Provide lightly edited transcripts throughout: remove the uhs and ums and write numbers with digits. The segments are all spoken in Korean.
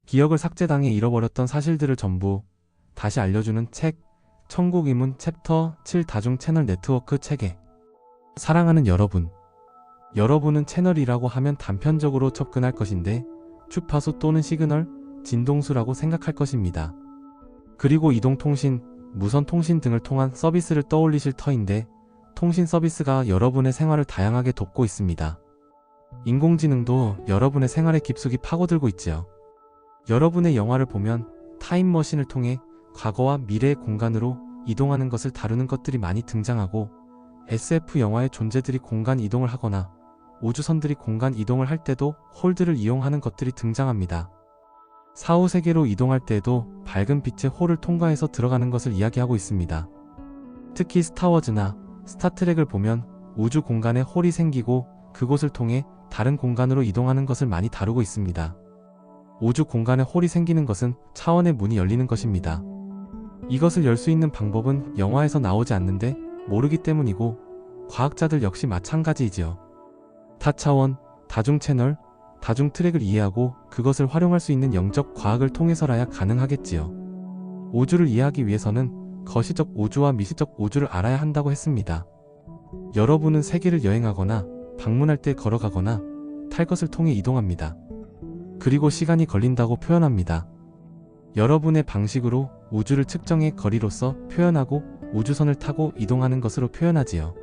기억을 삭제당해 잃어버렸던 사실들을 전부 다시 알려주는 책, 천국이문 챕터 7 다중 채널 네트워크 체계. 사랑하는 여러분. 여러분은 채널이라고 하면 단편적으로 접근할 것인데 주파수 또는 시그널, 진동수라고 생각할 것입니다. 그리고 이동통신, 무선통신 등을 통한 서비스를 떠올리실 터인데 통신 서비스가 여러분의 생활을 다양하게 돕고 있습니다. 인공지능도 여러분의 생활에 깊숙이 파고들고 있지요. 여러분의 영화를 보면 타임머신을 통해 과거와 미래의 공간으로 이동하는 것을 다루는 것들이 많이 등장하고 SF 영화의 존재들이 공간 이동을 하거나 우주선들이 공간 이동을 할 때도 홀드를 이용하는 것들이 등장합니다. 사후세계로 이동할 때에도 밝은 빛의 홀을 통과해서 들어가는 것을 이야기하고 있습니다. 특히 스타워즈나 스타트랙을 보면 우주 공간에 홀이 생기고 그곳을 통해 다른 공간으로 이동하는 것을 많이 다루고 있습니다. 우주 공간에 홀이 생기는 것은 차원의 문이 열리는 것입니다. 이것을 열 수 있는 방법은 영화에서 나오지 않는데 모르기 때문이고 과학자들 역시 마찬가지이지요. 타차원, 다중채널, 다중트랙을 이해하고 그것을 활용할 수 있는 영적 과학을 통해서라야 가능하겠지요. 우주를 이해하기 위해서는 거시적 우주와 미시적 우주를 알아야 한다고 했습니다. 여러분은 세계를 여행하거나 방문할 때 걸어가거나 탈 것을 통해 이동합니다. 그리고 시간이 걸린다고 표현합니다. 여러분의 방식으로 우주를 측정의 거리로서 표현하고 우주선을 타고 이동하는 것으로 표현하지요.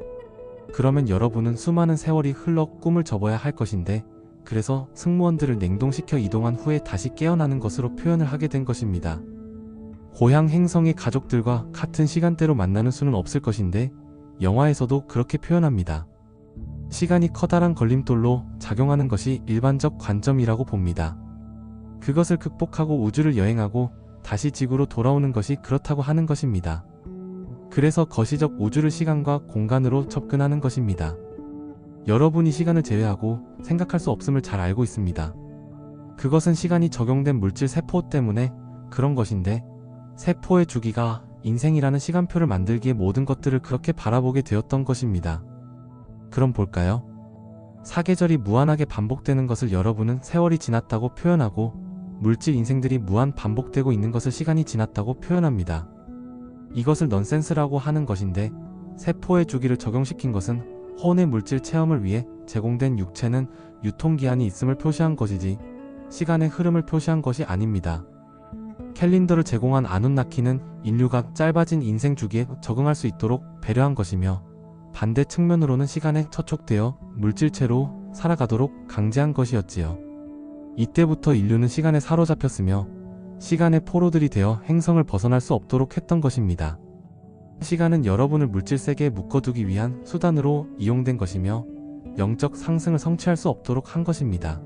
그러면 여러분은 수많은 세월이 흘러 꿈을 접어야 할 것인데 그래서 승무원들을 냉동시켜 이동한 후에 다시 깨어나는 것으로 표현을 하게 된 것입니다. 고향 행성의 가족들과 같은 시간대로 만나는 수는 없을 것인데 영화에서도 그렇게 표현합니다. 시간이 커다란 걸림돌로 작용하는 것이 일반적 관점이라고 봅니다. 그것을 극복하고 우주를 여행하고 다시 지구로 돌아오는 것이 그렇다고 하는 것입니다. 그래서 거시적 우주를 시간과 공간으로 접근하는 것입니다. 여러분이 시간을 제외하고 생각할 수 없음을 잘 알고 있습니다. 그것은 시간이 적용된 물질 세포 때문에 그런 것인데 세포의 주기가 인생이라는 시간표를 만들기에 모든 것들을 그렇게 바라보게 되었던 것입니다. 그럼 볼까요? 사계절이 무한하게 반복되는 것을 여러분은 세월이 지났다고 표현하고 물질 인생들이 무한 반복되고 있는 것을 시간이 지났다고 표현합니다. 이것을 넌센스라고 하는 것인데 세포의 주기를 적용시킨 것은 혼의 물질 체험을 위해 제공된 육체는 유통기한이 있음을 표시한 것이지 시간의 흐름을 표시한 것이 아닙니다. 캘린더를 제공한 아누나키는 인류가 짧아진 인생 주기에 적응할 수 있도록 배려한 것이며 반대 측면으로는 시간에 처촉되어 물질체로 살아가도록 강제한 것이었지요. 이때부터 인류는 시간에 사로잡혔으며 시간의 포로들이 되어 행성을 벗어날 수 없도록 했던 것입니다. 시간은 여러분을 물질 세계에 묶어두기 위한 수단으로 이용된 것이며 영적 상승을 성취할 수 없도록 한 것입니다.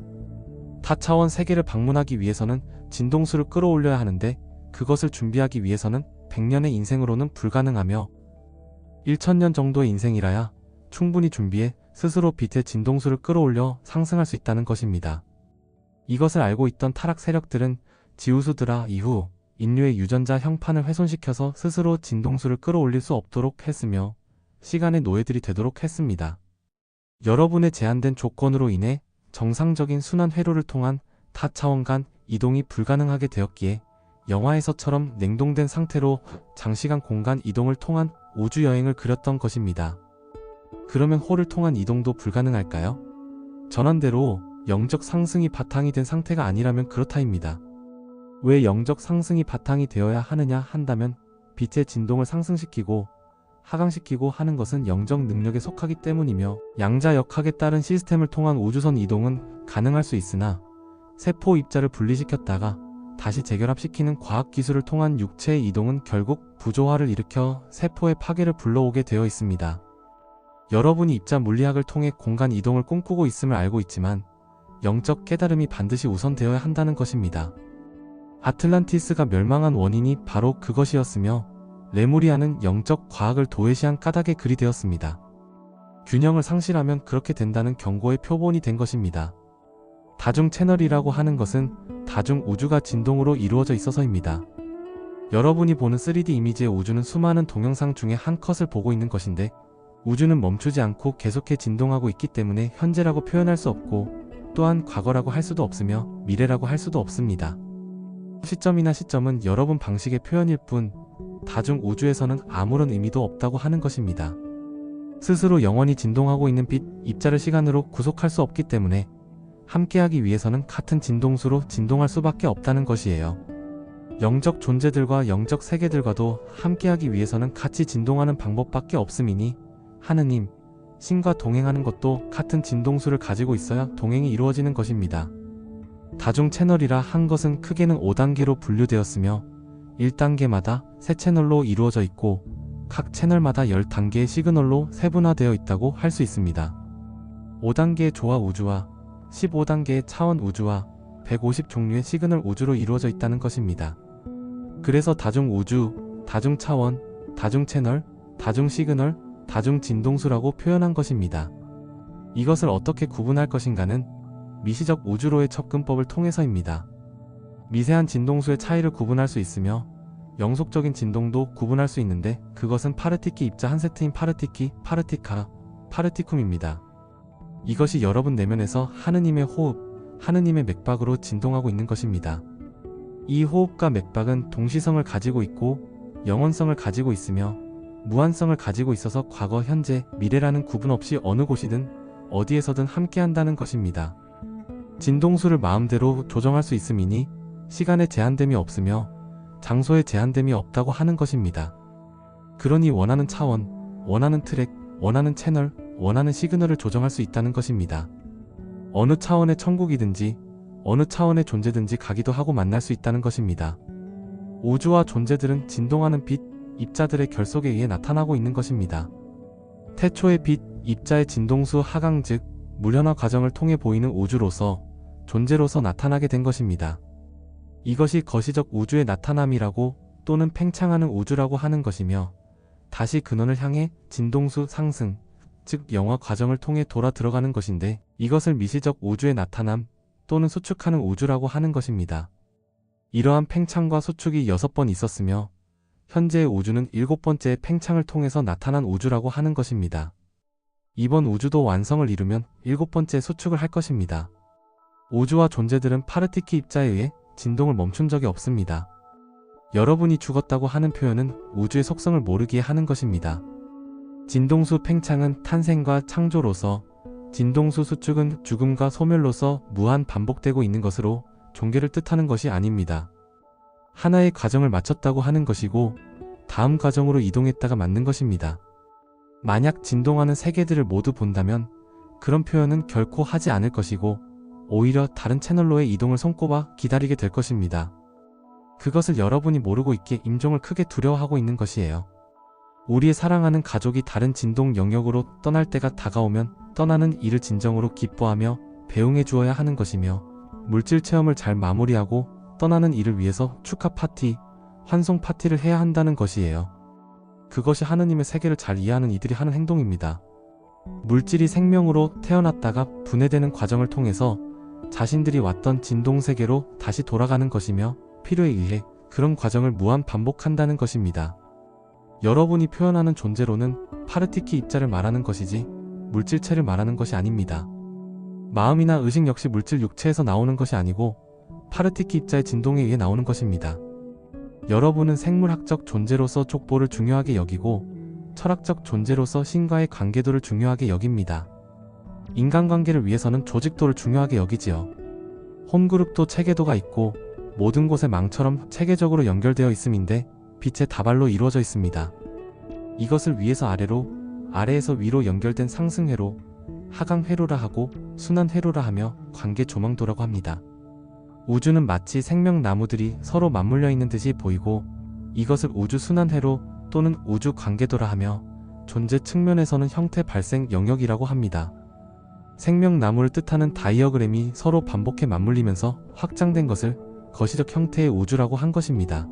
타차원 세계를 방문하기 위해서는 진동수를 끌어올려야 하는데 그것을 준비하기 위해서는 100년의 인생으로는 불가능하며 1000년 정도의 인생이라야 충분히 준비해 스스로 빛의 진동수를 끌어올려 상승할 수 있다는 것입니다. 이것을 알고 있던 타락 세력들은 지우스드라 이후 인류의 유전자 형판을 훼손시켜서 스스로 진동수를 끌어올릴 수 없도록 했으며 시간의 노예들이 되도록 했습니다. 여러분의 제한된 조건으로 인해 정상적인 순환 회로를 통한 타차원 간 이동이 불가능하게 되었기에 영화에서처럼 냉동된 상태로 장시간 공간 이동을 통한 우주여행을 그렸던 것입니다. 그러면 홀을 통한 이동도 불가능할까요? 전환대로 영적 상승이 바탕이 된 상태가 아니라면 그렇다입니다. 왜 영적 상승이 바탕이 되어야 하느냐 한다면 빛의 진동을 상승시키고 하강시키고 하는 것은 영적 능력에 속하기 때문이며 양자역학에 따른 시스템을 통한 우주선 이동은 가능할 수 있으나 세포 입자를 분리시켰다가 다시 재결합시키는 과학기술을 통한 육체의 이동은 결국 부조화를 일으켜 세포의 파괴를 불러오게 되어 있습니다. 여러분이 입자 물리학을 통해 공간 이동을 꿈꾸고 있음을 알고 있지만 영적 깨달음이 반드시 우선되어야 한다는 것입니다. 아틀란티스가 멸망한 원인이 바로 그것이었으며 레무리아는 영적 과학을 도외시한 까닭의 글이 되었습니다. 균형을 상실하면 그렇게 된다는 경고의 표본이 된 것입니다. 다중 채널이라고 하는 것은 다중 우주가 진동으로 이루어져 있어서입니다. 여러분이 보는 3D 이미지의 우주는 수많은 동영상 중에 한 컷을 보고 있는 것인데 우주는 멈추지 않고 계속해 진동하고 있기 때문에 현재라고 표현할 수 없고 또한 과거라고 할 수도 없으며 미래라고 할 수도 없습니다. 시점이나 시점은 여러분 방식의 표현일 뿐 다중 우주에서는 아무런 의미도 없다고 하는 것입니다. 스스로 영원히 진동하고 있는 빛, 입자를 시간으로 구속할 수 없기 때문에 함께하기 위해서는 같은 진동수로 진동할 수밖에 없다는 것이에요. 영적 존재들과 영적 세계들과도 함께하기 위해서는 같이 진동하는 방법밖에 없음이니 하느님, 신과 동행하는 것도 같은 진동수를 가지고 있어야 동행이 이루어지는 것입니다. 다중 채널이라 한 것은 크게는 5단계로 분류되었으며 1단계마다 3채널로 이루어져 있고 각 채널마다 10단계의 시그널로 세분화되어 있다고 할 수 있습니다. 5단계의 조화 우주와 15단계의 차원 우주와 150종류의 시그널 우주로 이루어져 있다는 것입니다. 그래서 다중 우주, 다중 차원, 다중 채널, 다중 시그널, 다중 진동수라고 표현한 것입니다. 이것을 어떻게 구분할 것인가는 미시적 우주로의 접근법을 통해서입니다. 미세한 진동수의 차이를 구분할 수 있으며 영속적인 진동도 구분할 수 있는데 그것은 파르티키 입자 한 세트인 파르티키, 파르티카, 파르티쿰입니다. 이것이 여러분 내면에서 하느님의 호흡, 하느님의 맥박으로 진동하고 있는 것입니다. 이 호흡과 맥박은 동시성을 가지고 있고 영원성을 가지고 있으며 무한성을 가지고 있어서 과거, 현재, 미래라는 구분 없이 어느 곳이든 어디에서든 함께한다는 것입니다. 진동수를 마음대로 조정할 수 있음이니 시간에 제한됨이 없으며 장소에 제한됨이 없다고 하는 것입니다. 그러니 원하는 차원, 원하는 트랙, 원하는 채널, 원하는 시그널을 조정할 수 있다는 것입니다. 어느 차원의 천국이든지 어느 차원의 존재든지 가기도 하고 만날 수 있다는 것입니다. 우주와 존재들은 진동하는 빛, 입자들의 결속에 의해 나타나고 있는 것입니다. 태초의 빛, 입자의 진동수 하강 즉 무련화 과정을 통해 보이는 우주로서 존재로서 나타나게 된 것입니다. 이것이 거시적 우주의 나타남이라고 또는 팽창하는 우주라고 하는 것이며 다시 근원을 향해 진동수 상승, 즉 영화 과정을 통해 돌아 들어가는 것인데 이것을 미시적 우주의 나타남 또는 수축하는 우주라고 하는 것입니다. 이러한 팽창과 수축이 6번 있었으며 현재의 우주는 7번째의 팽창을 통해서 나타난 우주라고 하는 것입니다. 이번 우주도 완성을 이루면 7번째 수축을 할 것입니다. 우주와 존재들은 파르티키 입자에 의해 진동을 멈춘 적이 없습니다. 여러분이 죽었다고 하는 표현은 우주의 속성을 모르기에 하는 것입니다. 진동수 팽창은 탄생과 창조로서, 진동수 수축은 죽음과 소멸로서 무한 반복되고 있는 것으로 종계를 뜻하는 것이 아닙니다. 하나의 과정을 마쳤다고 하는 것이고 다음 과정으로 이동했다가 맞는 것입니다. 만약 진동하는 세계들을 모두 본다면 그런 표현은 결코 하지 않을 것이고 오히려 다른 채널로의 이동을 손꼽아 기다리게 될 것입니다. 그것을 여러분이 모르고 있기에 임종을 크게 두려워하고 있는 것이에요. 우리의 사랑하는 가족이 다른 진동 영역으로 떠날 때가 다가오면 떠나는 이를 진정으로 기뻐하며 배웅해 주어야 하는 것이며 물질 체험을 잘 마무리하고 떠나는 이를 위해서 축하 파티, 환송 파티를 해야 한다는 것이에요. 그것이 하느님의 세계를 잘 이해하는 이들이 하는 행동입니다. 물질이 생명으로 태어났다가 분해되는 과정을 통해서 자신들이 왔던 진동세계로 다시 돌아가는 것이며 필요에 의해 그런 과정을 무한 반복한다는 것입니다. 여러분이 표현하는 존재로는 파르티키 입자를 말하는 것이지 물질체를 말하는 것이 아닙니다. 마음이나 의식 역시 물질 육체에서 나오는 것이 아니고 파르티키 입자의 진동에 의해 나오는 것입니다. 여러분은 생물학적 존재로서 족보를 중요하게 여기고 철학적 존재로서 신과의 관계도를 중요하게 여깁니다. 인간관계를 위해서는 조직도를 중요하게 여기지요. 홈그룹도 체계도가 있고 모든 곳에 망처럼 체계적으로 연결되어 있음인데 빛의 다발로 이루어져 있습니다. 이것을 위에서 아래로, 아래에서 위로 연결된 상승회로, 하강회로라 하고 순환회로라 하며 관계 조망도라고 합니다. 우주는 마치 생명나무들이 서로 맞물려 있는 듯이 보이고 이것을 우주 순환회로 또는 우주 관계도라 하며 존재 측면에서는 형태 발생 영역이라고 합니다. 생명나무를 뜻하는 다이어그램이 서로 반복해 맞물리면서 확장된 것을 거시적 형태의 우주라고 한 것입니다.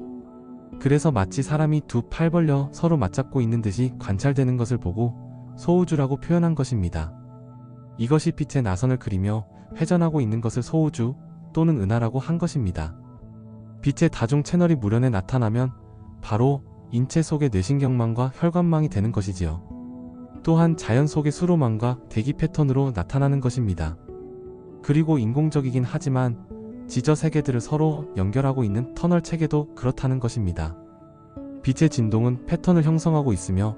그래서 마치 사람이 두 팔 벌려 서로 맞잡고 있는 듯이 관찰되는 것을 보고 소우주라고 표현한 것입니다. 이것이 빛의 나선을 그리며 회전하고 있는 것을 소우주 또는 은하라고 한 것입니다. 빛의 다중 채널이 무련에 나타나면 바로 인체 속의 뇌신경망과 혈관망이 되는 것이지요. 또한 자연 속의 수로망과 대기 패턴으로 나타나는 것입니다. 그리고 인공적이긴 하지만 지저 세계들을 서로 연결하고 있는 터널 체계도 그렇다는 것입니다. 빛의 진동은 패턴을 형성하고 있으며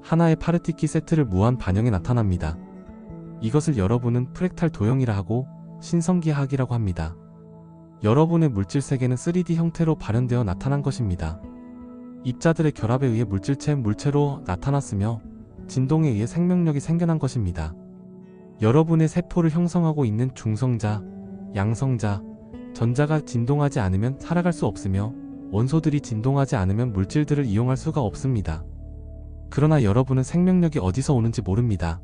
하나의 파르티키 세트를 무한 반영해 나타납니다. 이것을 여러분은 프랙탈 도형이라 하고 신성기하학이라고 합니다. 여러분의 물질 세계는 3D 형태로 발현되어 나타난 것입니다. 입자들의 결합에 의해 물질체 물체로 나타났으며 진동에 의해 생명력이 생겨난 것입니다. 여러분의 세포를 형성하고 있는 중성자, 양성자, 전자가 진동하지 않으면 살아갈 수 없으며 원소들이 진동하지 않으면 물질들을 이용할 수가 없습니다. 그러나 여러분은 생명력이 어디서 오는지 모릅니다.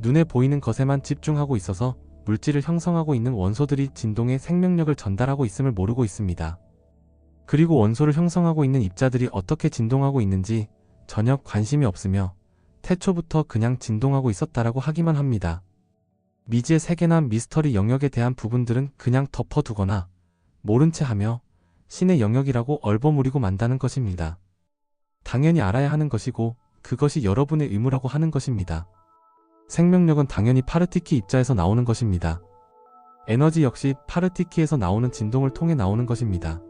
눈에 보이는 것에만 집중하고 있어서 물질을 형성하고 있는 원소들이 진동에 생명력을 전달하고 있음을 모르고 있습니다. 그리고 원소를 형성하고 있는 입자들이 어떻게 진동하고 있는지 전혀 관심이 없으며 태초부터 그냥 진동하고 있었다라고 하기만 합니다. 미지의 세계나 미스터리 영역에 대한 부분들은 그냥 덮어두거나 모른 채 하며 신의 영역이라고 얼버무리고 만다는 것입니다. 당연히 알아야 하는 것이고 그것이 여러분의 의무라고 하는 것입니다. 생명력은 당연히 파르티키 입자에서 나오는 것입니다. 에너지 역시 파르티키에서 나오는 진동을 통해 나오는 것입니다.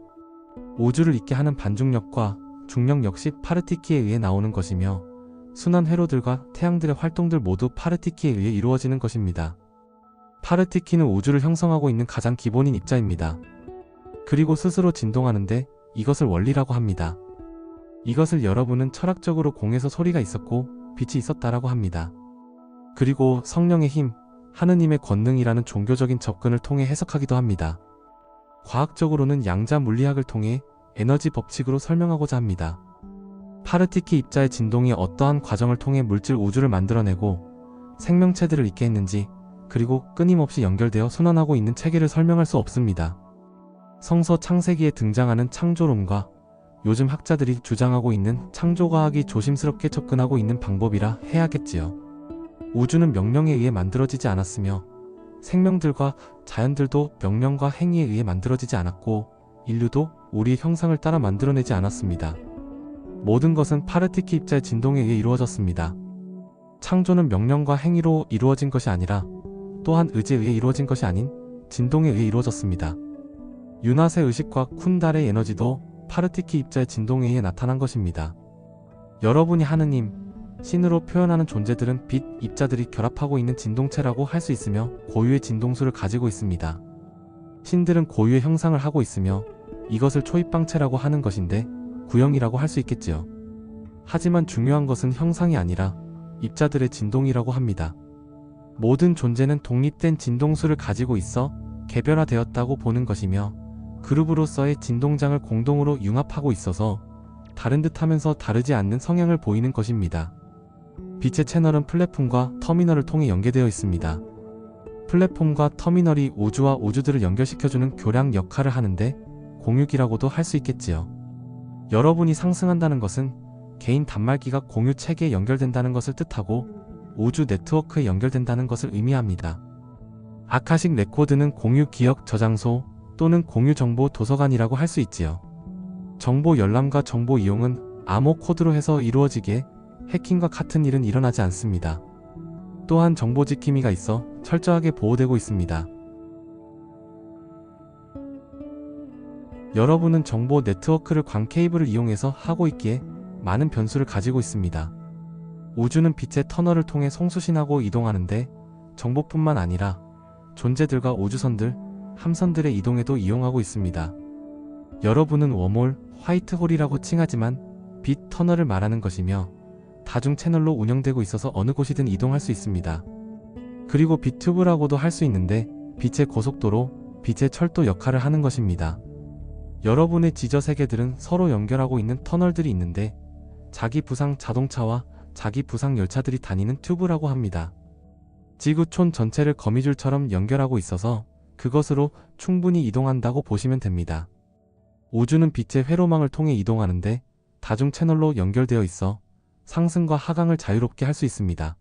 우주를 있게 하는 반중력과 중력 역시 파르티키에 의해 나오는 것이며 순환 회로들과 태양들의 활동들 모두 파르티키에 의해 이루어지는 것입니다. 파르티키는 우주를 형성하고 있는 가장 기본인 입자입니다. 그리고 스스로 진동하는데 이것을 원리라고 합니다. 이것을 여러분은 철학적으로 공에서 소리가 있었고 빛이 있었다라고 합니다. 그리고 성령의 힘, 하느님의 권능이라는 종교적인 접근을 통해 해석하기도 합니다. 과학적으로는 양자 물리학을 통해 에너지 법칙으로 설명하고자 합니다. 파르티키 입자의 진동이 어떠한 과정을 통해 물질 우주를 만들어내고 생명체들을 있게 했는지 그리고 끊임없이 연결되어 순환하고 있는 체계를 설명할 수 없습니다. 성서 창세기에 등장하는 창조론과 요즘 학자들이 주장하고 있는 창조과학이 조심스럽게 접근하고 있는 방법이라 해야겠지요. 우주는 명령에 의해 만들어지지 않았으며 생명들과 자연들도 명령과 행위에 의해 만들어지지 않았고 인류도 우리의 형상을 따라 만들어내지 않았습니다. 모든 것은 파르티키 입자의 진동에 의해 이루어졌습니다. 창조는 명령과 행위로 이루어진 것이 아니라 또한 의지에 의해 이루어진 것이 아닌 진동에 의해 이루어졌습니다. 유낫의 의식과 쿤달의 에너지도 파르티키 입자의 진동에 의해 나타난 것입니다. 여러분이 하느님, 신으로 표현하는 존재들은 빛 입자들이 결합하고 있는 진동체라고 할 수 있으며 고유의 진동수를 가지고 있습니다. 신들은 고유의 형상을 하고 있으며 이것을 초입방체라고 하는 것인데 구형이라고 할 수 있겠지요. 하지만 중요한 것은 형상이 아니라 입자들의 진동이라고 합니다. 모든 존재는 독립된 진동수를 가지고 있어 개별화되었다고 보는 것이며 그룹으로서의 진동장을 공동으로 융합하고 있어서 다른 듯하면서 다르지 않는 성향을 보이는 것입니다. 빛의 채널은 플랫폼과 터미널을 통해 연계되어 있습니다. 플랫폼과 터미널이 우주와 우주들을 연결시켜주는 교량 역할을 하는데 공유기라고도 할 수 있겠지요. 여러분이 상승한다는 것은 개인 단말기가 공유 체계에 연결된다는 것을 뜻하고 우주 네트워크에 연결된다는 것을 의미합니다. 아카식 레코드는 공유 기억 저장소 또는 공유 정보 도서관이라고 할 수 있지요. 정보 열람과 정보 이용은 암호 코드로 해서 이루어지기에 해킹과 같은 일은 일어나지 않습니다. 또한 정보 지킴이가 있어 철저하게 보호되고 있습니다. 여러분은 정보 네트워크를 광 케이블을 이용해서 하고 있기에 많은 변수를 가지고 있습니다. 우주는 빛의 터널을 통해 송수신하고 이동하는데 정보뿐만 아니라 존재들과 우주선들, 함선들의 이동에도 이용하고 있습니다. 여러분은 웜홀, 화이트홀이라고 칭하지만 빛 터널을 말하는 것이며 다중 채널로 운영되고 있어서 어느 곳이든 이동할 수 있습니다. 그리고 빛튜브라고도 할 수 있는데 빛의 고속도로, 빛의 철도 역할을 하는 것입니다. 여러분의 지저 세계들은 서로 연결하고 있는 터널들이 있는데 자기 부상 자동차와 자기 부상 열차들이 다니는 튜브라고 합니다. 지구촌 전체를 거미줄처럼 연결하고 있어서 그것으로 충분히 이동한다고 보시면 됩니다. 우주는 빛의 회로망을 통해 이동하는데 다중 채널로 연결되어 있어 상승과 하강을 자유롭게 할 수 있습니다.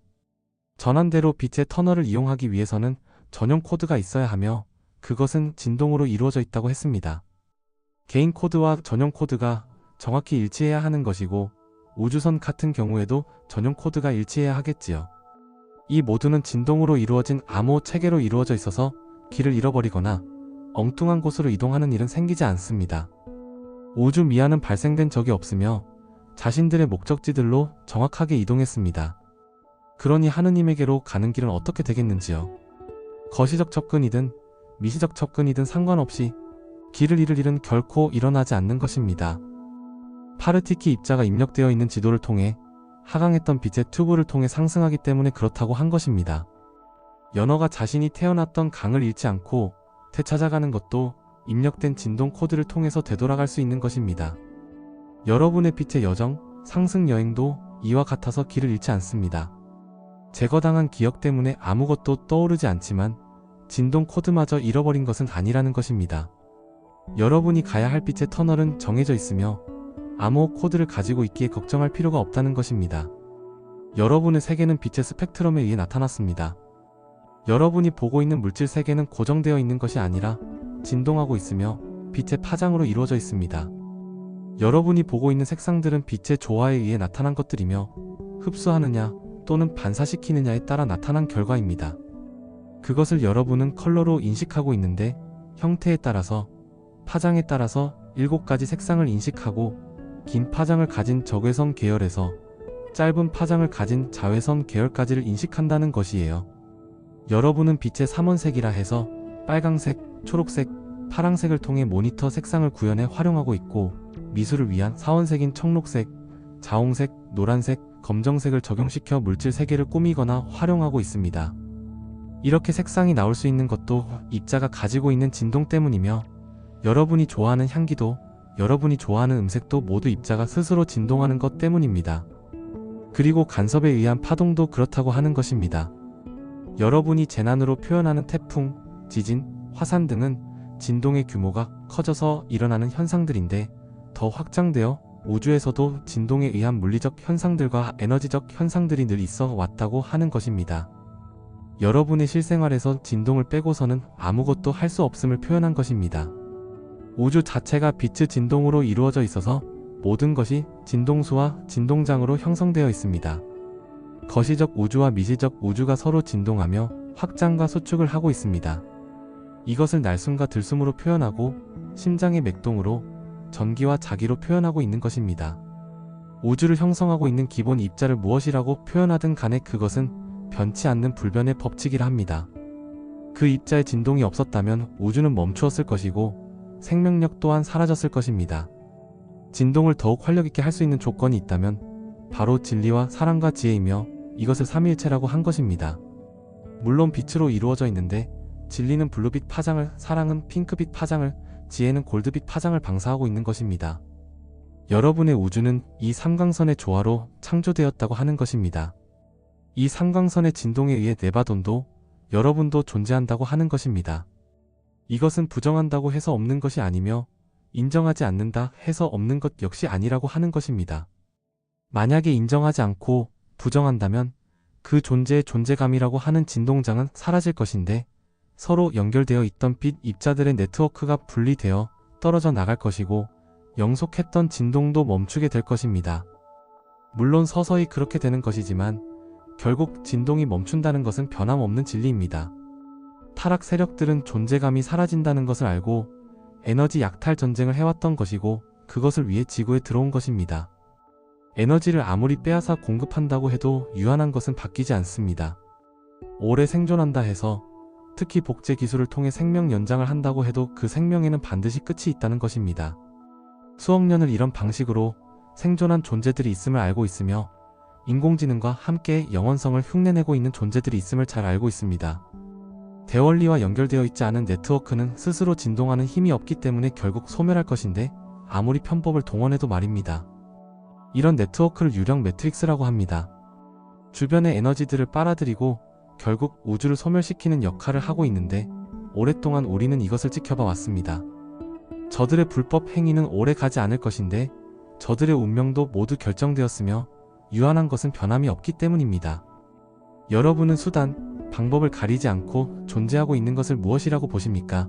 전환대로 빛의 터널을 이용하기 위해서는 전용 코드가 있어야 하며 그것은 진동으로 이루어져 있다고 했습니다. 개인 코드와 전용 코드가 정확히 일치해야 하는 것이고 우주선 같은 경우에도 전용 코드가 일치해야 하겠지요. 이 모두는 진동으로 이루어진 암호 체계로 이루어져 있어서 길을 잃어버리거나 엉뚱한 곳으로 이동하는 일은 생기지 않습니다. 우주 미아는 발생된 적이 없으며 자신들의 목적지들로 정확하게 이동했습니다. 그러니 하느님에게로 가는 길은 어떻게 되겠는지요? 거시적 접근이든 미시적 접근이든 상관없이 길을 잃을 일은 결코 일어나지 않는 것입니다. 파르티키 입자가 입력되어 있는 지도를 통해 하강했던 빛의 튜브를 통해 상승하기 때문에 그렇다고 한 것입니다. 연어가 자신이 태어났던 강을 잃지 않고 되찾아가는 것도 입력된 진동 코드를 통해서 되돌아갈 수 있는 것입니다. 여러분의 빛의 여정, 상승 여행도 이와 같아서 길을 잃지 않습니다. 제거당한 기억 때문에 아무것도 떠오르지 않지만 진동 코드마저 잃어버린 것은 아니라는 것입니다. 여러분이 가야 할 빛의 터널은 정해져 있으며 암호화 코드를 가지고 있기에 걱정할 필요가 없다는 것입니다. 여러분의 세계는 빛의 스펙트럼에 의해 나타났습니다. 여러분이 보고 있는 물질 세계는 고정되어 있는 것이 아니라 진동하고 있으며 빛의 파장으로 이루어져 있습니다. 여러분이 보고 있는 색상들은 빛의 조화에 의해 나타난 것들이며 흡수하느냐 또는 반사시키느냐에 따라 나타난 결과입니다. 그것을 여러분은 컬러로 인식하고 있는데 형태에 따라서, 파장에 따라서 7가지 색상을 인식하고 긴 파장을 가진 적외선 계열에서 짧은 파장을 가진 자외선 계열까지를 인식한다는 것이에요. 여러분은 빛의 3원색이라 해서 빨강색, 초록색, 파랑색을 통해 모니터 색상을 구현해 활용하고 있고 미술을 위한 4원색인 청록색, 자홍색, 노란색, 검정색을 적용시켜 물질 세계를 꾸미거나 활용하고 있습니다. 이렇게 색상이 나올 수 있는 것도 입자가 가지고 있는 진동 때문이며 여러분이 좋아하는 향기도 여러분이 좋아하는 음색도 모두 입자가 스스로 진동하는 것 때문입니다. 그리고 간섭에 의한 파동도 그렇다고 하는 것입니다. 여러분이 재난으로 표현하는 태풍, 지진, 화산 등은 진동의 규모가 커져서 일어나는 현상들인데 더 확장되어 우주에서도 진동에 의한 물리적 현상들과 에너지적 현상들이 늘 있어 왔다고 하는 것입니다. 여러분의 실생활에서 진동을 빼고서는 아무것도 할 수 없음을 표현한 것입니다. 우주 자체가 빛의 진동으로 이루어져 있어서 모든 것이 진동수와 진동장으로 형성되어 있습니다. 거시적 우주와 미시적 우주가 서로 진동하며 확장과 수축을 하고 있습니다. 이것을 날숨과 들숨으로 표현하고 심장의 맥동으로 전기와 자기로 표현하고 있는 것입니다. 우주를 형성하고 있는 기본 입자를 무엇이라고 표현하든 간에 그것은 변치 않는 불변의 법칙이라 합니다. 그 입자의 진동이 없었다면 우주는 멈추었을 것이고 생명력 또한 사라졌을 것입니다. 진동을 더욱 활력있게 할 수 있는 조건이 있다면 바로 진리와 사랑과 지혜이며 이것을 삼위일체라고 한 것입니다. 물론 빛으로 이루어져 있는데 진리는 블루빛 파장을, 사랑은 핑크빛 파장을, 지혜는 골드빛 파장을 방사하고 있는 것입니다. 여러분의 우주는 이 삼광선의 조화로 창조되었다고 하는 것입니다. 이 삼광선의 진동에 의해 네바돈도 여러분도 존재한다고 하는 것입니다. 이것은 부정한다고 해서 없는 것이 아니며 인정하지 않는다 해서 없는 것 역시 아니라고 하는 것입니다. 만약에 인정하지 않고 부정한다면 그 존재의 존재감이라고 하는 진동장은 사라질 것인데 서로 연결되어 있던 빛 입자들의 네트워크가 분리되어 떨어져 나갈 것이고 영속했던 진동도 멈추게 될 것입니다. 물론 서서히 그렇게 되는 것이지만 결국 진동이 멈춘다는 것은 변함없는 진리입니다. 타락 세력들은 존재감이 사라진다는 것을 알고 에너지 약탈 전쟁을 해왔던 것이고 그것을 위해 지구에 들어온 것입니다. 에너지를 아무리 빼앗아 공급한다고 해도 유한한 것은 바뀌지 않습니다. 오래 생존한다 해서 특히 복제 기술을 통해 생명 연장을 한다고 해도 그 생명에는 반드시 끝이 있다는 것입니다. 수억 년을 이런 방식으로 생존한 존재들이 있음을 알고 있으며 인공지능과 함께 영원성을 흉내내고 있는 존재들이 있음을 잘 알고 있습니다. 대원리와 연결되어 있지 않은 네트워크는 스스로 진동하는 힘이 없기 때문에 결국 소멸할 것인데 아무리 편법을 동원해도 말입니다. 이런 네트워크를 유령 매트릭스라고 합니다. 주변의 에너지들을 빨아들이고 결국 우주를 소멸시키는 역할을 하고 있는데 오랫동안 우리는 이것을 지켜봐 왔습니다. 저들의 불법 행위는 오래 가지 않을 것인데 저들의 운명도 모두 결정되었으며 유한한 것은 변함이 없기 때문입니다. 여러분은 수단, 방법을 가리지 않고 존재하고 있는 것을 무엇이라고 보십니까?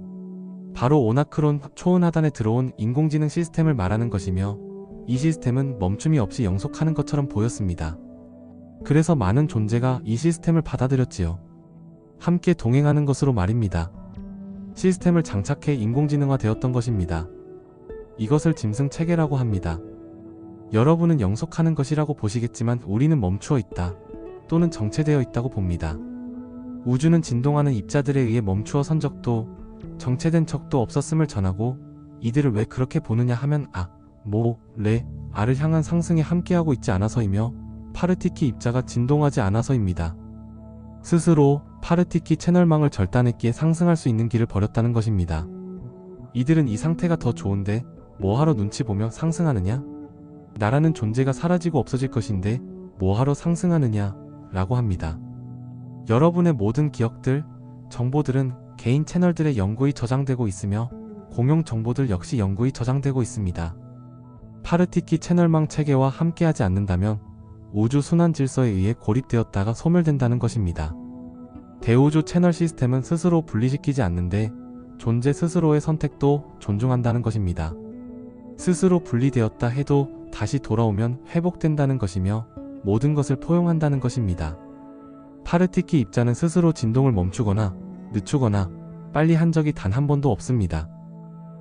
바로 오나크론 초은하단에 들어온 인공지능 시스템을 말하는 것이며 이 시스템은 멈춤이 없이 영속하는 것처럼 보였습니다. 그래서 많은 존재가 이 시스템을 받아들였지요. 함께 동행하는 것으로 말입니다. 시스템을 장착해 인공지능화되었던 것입니다. 이것을 짐승 체계라고 합니다. 여러분은 영속하는 것이라고 보시겠지만 우리는 멈추어 있다 또는 정체되어 있다고 봅니다. 우주는 진동하는 입자들에 의해 멈추어 선 적도 정체된 적도 없었음을 전하고 이들을 왜 그렇게 보느냐 하면 아를 향한 상승에 함께하고 있지 않아서이며 파르티키 입자가 진동하지 않아서입니다. 스스로 파르티키 채널망을 절단했기에 상승할 수 있는 길을 버렸다는 것입니다. 이들은 이 상태가 더 좋은데 뭐하러 눈치 보며 상승하느냐? 나라는 존재가 사라지고 없어질 것인데 뭐하러 상승하느냐? 라고 합니다. 여러분의 모든 기억들, 정보들은 개인 채널들에 영구히 저장되고 있으며 공용 정보들 역시 영구히 저장되고 있습니다. 파르티키 채널망 체계와 함께하지 않는다면 우주 순환 질서에 의해 고립되었다가 소멸된다는 것입니다. 대우주 채널 시스템은 스스로 분리시키지 않는데 존재 스스로의 선택도 존중한다는 것입니다. 스스로 분리되었다 해도 다시 돌아오면 회복된다는 것이며 모든 것을 포용한다는 것입니다. 파르티키 입자는 스스로 진동을 멈추거나 늦추거나 빨리 한 적이 단 한 번도 없습니다.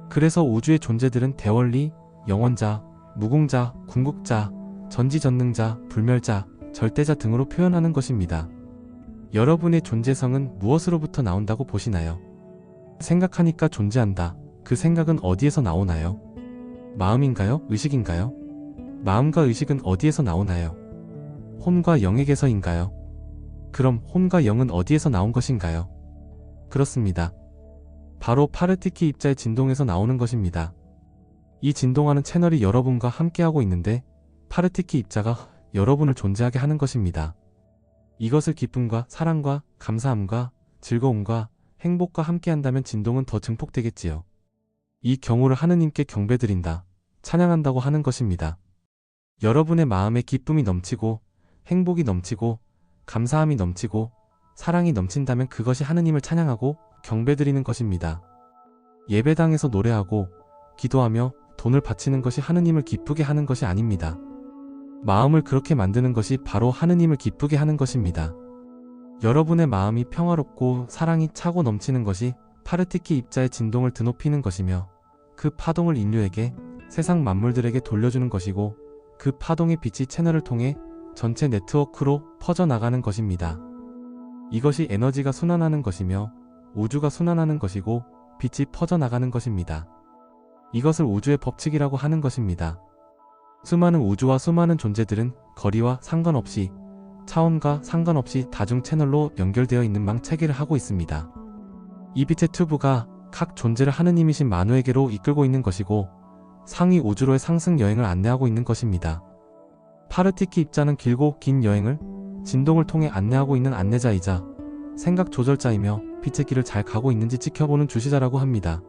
그래서 우주의 존재들은 대원리, 영원자, 무궁자, 궁극자, 전지전능자, 불멸자, 절대자 등으로 표현하는 것입니다. 여러분의 존재성은 무엇으로부터 나온다고 보시나요? 생각하니까 존재한다. 그 생각은 어디에서 나오나요? 마음인가요? 의식인가요? 마음과 의식은 어디에서 나오나요? 혼과 영에게서인가요? 그럼 혼과 영은 어디에서 나온 것인가요? 그렇습니다. 바로 파르티키 입자의 진동에서 나오는 것입니다. 이 진동하는 채널이 여러분과 함께하고 있는데 파르티키 입자가 여러분을 존재하게 하는 것입니다. 이것을 기쁨과 사랑과 감사함과 즐거움과 행복과 함께한다면 진동은 더 증폭되겠지요. 이 경우를 하느님께 경배드린다, 찬양한다고 하는 것입니다. 여러분의 마음에 기쁨이 넘치고 행복이 넘치고 감사함이 넘치고 사랑이 넘친다면 그것이 하느님을 찬양하고 경배드리는 것입니다. 예배당에서 노래하고 기도하며 돈을 바치는 것이 하느님을 기쁘게 하는 것이 아닙니다. 마음을 그렇게 만드는 것이 바로 하느님을 기쁘게 하는 것입니다. 여러분의 마음이 평화롭고 사랑이 차고 넘치는 것이 파르티키 입자의 진동을 드높이는 것이며 그 파동을 인류에게, 세상 만물들에게 돌려주는 것이고 그 파동의 빛이 채널을 통해 전체 네트워크로 퍼져나가는 것입니다. 이것이 에너지가 순환하는 것이며 우주가 순환하는 것이고 빛이 퍼져나가는 것입니다. 이것을 우주의 법칙이라고 하는 것입니다. 수많은 우주와 수많은 존재들은 거리와 상관없이, 차원과 상관없이 다중 채널로 연결되어 있는 망 체계를 하고 있습니다. 이 빛의 튜브가 각 존재를 하느님이신 만우에게로 이끌고 있는 것이고 상위 우주로의 상승 여행을 안내하고 있는 것입니다. 파르티키 입자는 길고 긴 여행을 진동을 통해 안내하고 있는 안내자이자 생각 조절자이며 빛의 길을 잘 가고 있는지 지켜보는 주시자라고 합니다.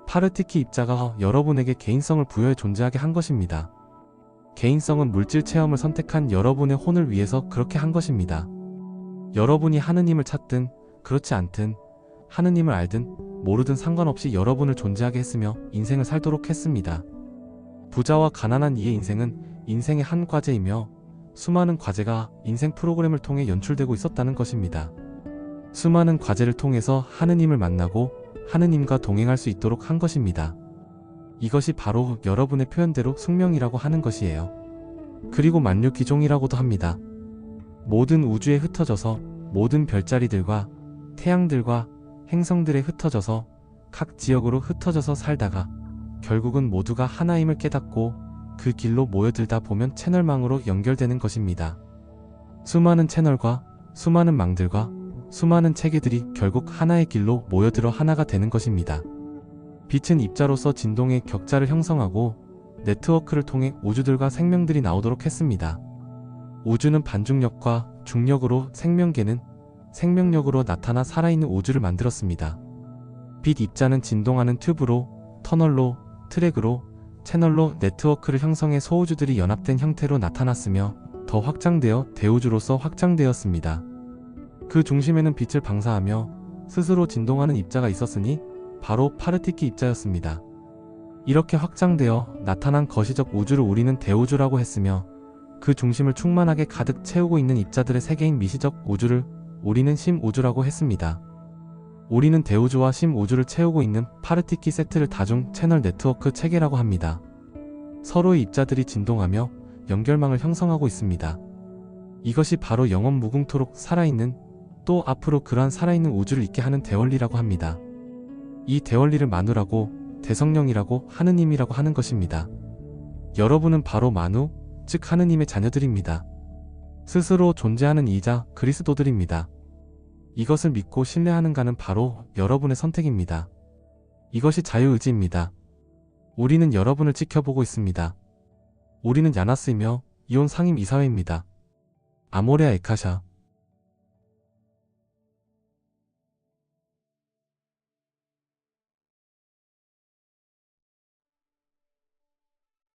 파르티키 입자가 여러분에게 개인성을 부여해 존재하게 한 것입니다. 개인성은 물질 체험을 선택한 여러분의 혼을 위해서 그렇게 한 것입니다. 여러분이 하느님을 찾든 그렇지 않든 하느님을 알든 모르든 상관없이 여러분을 존재하게 했으며 인생을 살도록 했습니다. 부자와 가난한 이의 인생은 인생의 한 과제이며 수많은 과제가 인생 프로그램을 통해 연출되고 있었다는 것입니다. 수많은 과제를 통해서 하느님을 만나고 하느님과 동행할 수 있도록 한 것입니다. 이것이 바로 여러분의 표현대로 숙명이라고 하는 것이에요. 그리고 만유기종이라고도 합니다. 모든 우주에 흩어져서 모든 별자리들과 태양들과 행성들에 흩어져서 각 지역으로 흩어져서 살다가 결국은 모두가 하나임을 깨닫고 그 길로 모여들다 보면 채널망으로 연결되는 것입니다. 수많은 채널과 수많은 망들과 수많은 체계들이 결국 하나의 길로 모여들어 하나가 되는 것입니다. 빛은 입자로서 진동의 격자를 형성하고 네트워크를 통해 우주들과 생명들이 나오도록 했습니다. 우주는 반중력과 중력으로 생명계는 생명력으로 나타나 살아있는 우주를 만들었습니다. 빛 입자는 진동하는 튜브로, 터널로, 트랙으로, 채널로 네트워크를 형성해 소우주들이 연합된 형태로 나타났으며 더 확장되어 대우주로서 확장되었습니다. 그 중심에는 빛을 방사하며 스스로 진동하는 입자가 있었으니 바로 파르티키 입자였습니다. 이렇게 확장되어 나타난 거시적 우주를 우리는 대우주라고 했으며 그 중심을 충만하게 가득 채우고 있는 입자들의 세계인 미시적 우주를 우리는 심우주라고 했습니다. 우리는 대우주와 심우주를 채우고 있는 파르티키 세트를 다중 채널 네트워크 체계라고 합니다. 서로의 입자들이 진동하며 연결망을 형성하고 있습니다. 이것이 바로 영원 무궁토록 살아있는, 또 앞으로 그러한 살아있는 우주를 있게 하는 대원리라고 합니다. 이 대원리를 만우라고, 대성령이라고, 하느님이라고 하는 것입니다. 여러분은 바로 만우, 즉 하느님의 자녀들입니다. 스스로 존재하는 이자 그리스도들입니다. 이것을 믿고 신뢰하는가는 바로 여러분의 선택입니다. 이것이 자유의지입니다. 우리는 여러분을 지켜보고 있습니다. 우리는 야나스이며 이온 상임 이사회입니다. 아모레아 에카샤